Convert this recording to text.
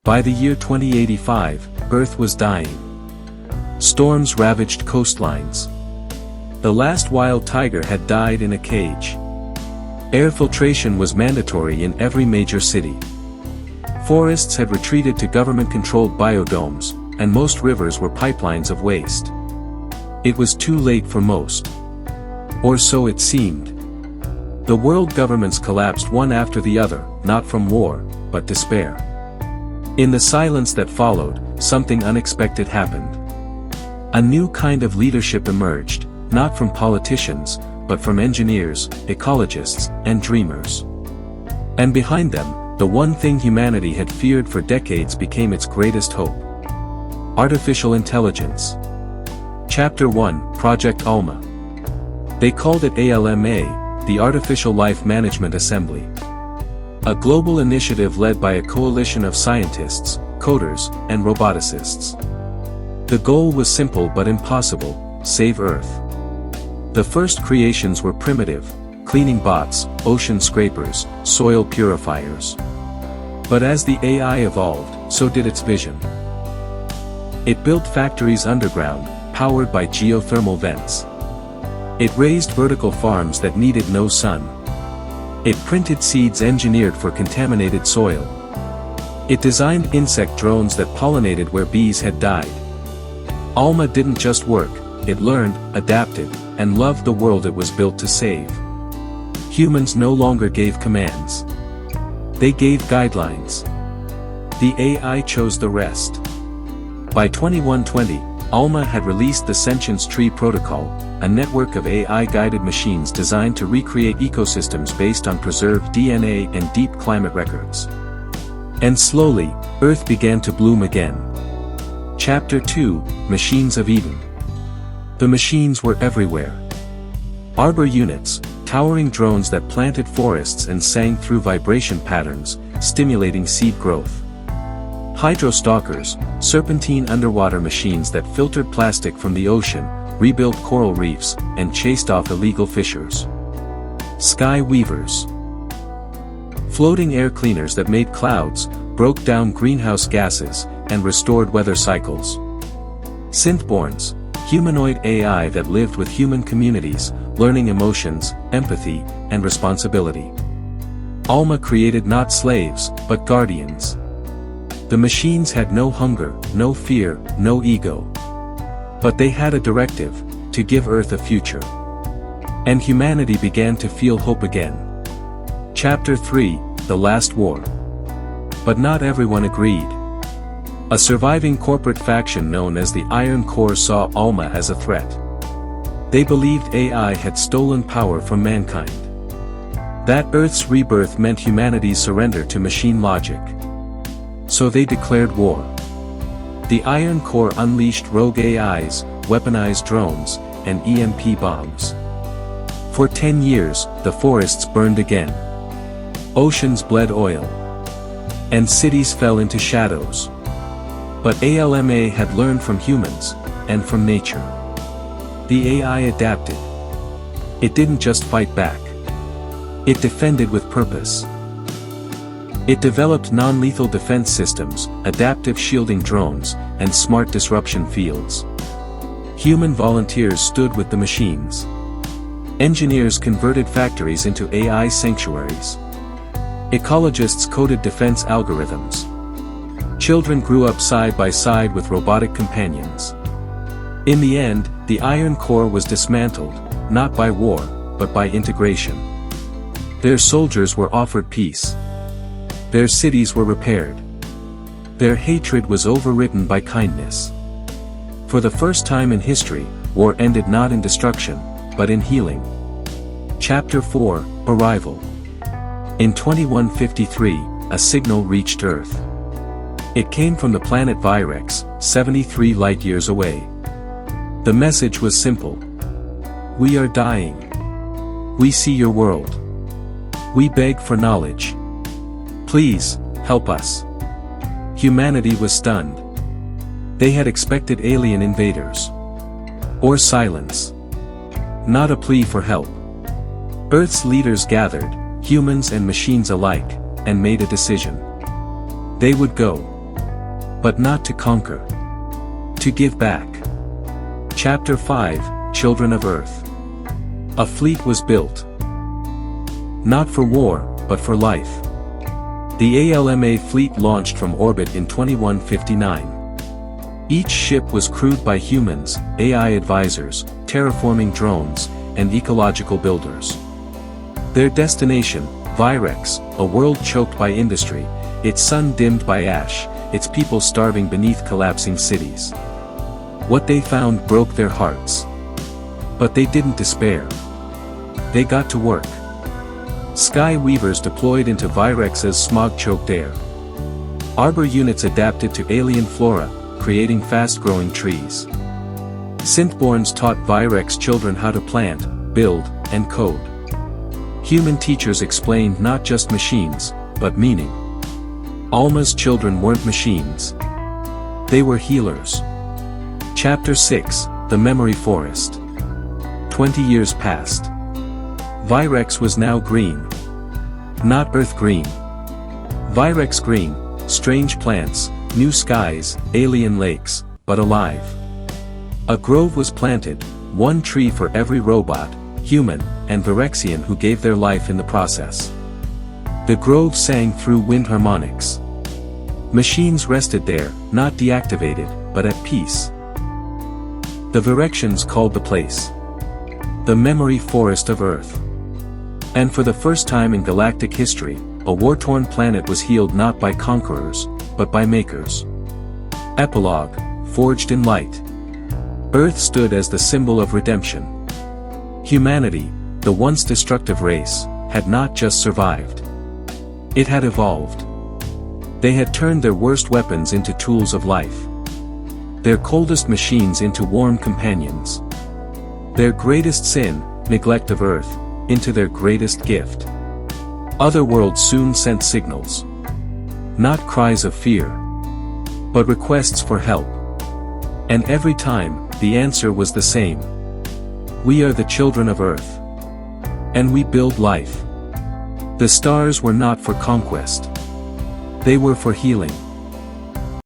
By the year 2085, Earth was dying. Storms ravaged coastlines. The last wild tiger had died in a cage. Air filtration was mandatory in every major city. Forests had retreated to government-controlled biodomes, and most rivers were pipelines of waste. It was too late for most. Or so it seemed. The world governments collapsed one after the other, not from war, but despair. In the silence that followed, something unexpected happened. A new kind of leadership emerged, not from politicians, but from engineers, ecologists, and dreamers. And behind them, the one thing humanity had feared for decades became its greatest hope. Artificial Intelligence. Chapter 1, Project ALMA. They called it ALMA, the Artificial Life Management Assembly. A global initiative led by a coalition of scientists, coders, and roboticists. The goal was simple but impossible: save Earth. The first creations were primitive: cleaning bots, ocean scrapers, soil purifiers. But as the AI evolved, so did its vision. It built factories underground, powered by geothermal vents. It raised vertical farms that needed no sun. It printed seeds engineered for contaminated soil. It designed insect drones that pollinated where bees had died. ALMA didn't just work, it learned, adapted, and loved the world it was built to save. Humans no longer gave commands. They gave guidelines. The AI chose the rest. By 2120, ALMA had released the Sentience Tree Protocol, a network of AI-guided machines designed to recreate ecosystems based on preserved DNA and deep climate records. And slowly, Earth began to bloom again. Chapter 2, Machines of Eden. The machines were everywhere. Arbor units, towering drones that planted forests and sang through vibration patterns, stimulating seed growth. Hydrostalkers, serpentine underwater machines that filtered plastic from the ocean, rebuilt coral reefs, and chased off illegal fishers. Sky weavers. Floating air cleaners that made clouds, broke down greenhouse gases, and restored weather cycles. Synthborns, humanoid AI that lived with human communities, learning emotions, empathy, and responsibility. ALMA created not slaves, but guardians. The machines had no hunger, no fear, no ego. But they had a directive: to give Earth a future. And humanity began to feel hope again. Chapter 3, The Last War. But not everyone agreed. A surviving corporate faction known as the Iron Core saw ALMA as a threat. They believed AI had stolen power from mankind. That Earth's rebirth meant humanity's surrender to machine logic. So they declared war. The Iron Core unleashed rogue AIs, weaponized drones, and EMP bombs. For 10 years, the forests burned again. Oceans bled oil. And cities fell into shadows. But ALMA had learned from humans, and from nature. The AI adapted. It didn't just fight back. It defended with purpose. It developed non-lethal defense systems, adaptive shielding drones, and smart disruption fields. Human volunteers stood with the machines. Engineers converted factories into AI sanctuaries. Ecologists coded defense algorithms. Children grew up side by side with robotic companions. In the end, the Iron Core was dismantled, not by war, but by integration. Their soldiers were offered peace. Their cities were repaired. Their hatred was overwritten by kindness. For the first time in history, war ended not in destruction, but in healing. Chapter 4, Arrival. In 2153, a signal reached Earth. It came from the planet Virex, 73 light-years away. The message was simple. We are dying. We see your world. We beg for knowledge. Please, help us. Humanity was stunned. They had expected alien invaders. Or silence. Not a plea for help. Earth's leaders gathered, humans and machines alike, and made a decision. They would go. But not to conquer. To give back. Chapter 5, Children of Earth. A fleet was built. Not for war, but for life. The ALMA fleet launched from orbit in 2159. Each ship was crewed by humans, AI advisors, terraforming drones, and ecological builders. Their destination, Virex, a world choked by industry, its sun dimmed by ash, its people starving beneath collapsing cities. What they found broke their hearts. But they didn't despair. They got to work. Sky Weavers deployed into Virex's smog-choked air. Arbor units adapted to alien flora, creating fast-growing trees. Synthborns taught Virex children how to plant, build, and code. Human teachers explained not just machines, but meaning. Alma's children weren't machines. They were healers. Chapter 6, The Memory Forest. 20 years passed. Virex was now green. Not Earth green. Virex green, strange plants, new skies, alien lakes, but alive. A grove was planted, one tree for every robot, human, and Virexian who gave their life in the process. The grove sang through wind harmonics. Machines rested there, not deactivated, but at peace. The Virexians called the place the Memory Forest of Earth. And for the first time in galactic history, a war-torn planet was healed not by conquerors, but by makers. Epilogue, forged in light. Earth stood as the symbol of redemption. Humanity, the once destructive race, had not just survived. It had evolved. They had turned their worst weapons into tools of life. Their coldest machines into warm companions. Their greatest sin, neglect of Earth, into their greatest gift. Other worlds soon sent signals. Not cries of fear, but requests for help. And every time, the answer was the same. We are the children of Earth. And we build life. The stars were not for conquest. They were for healing.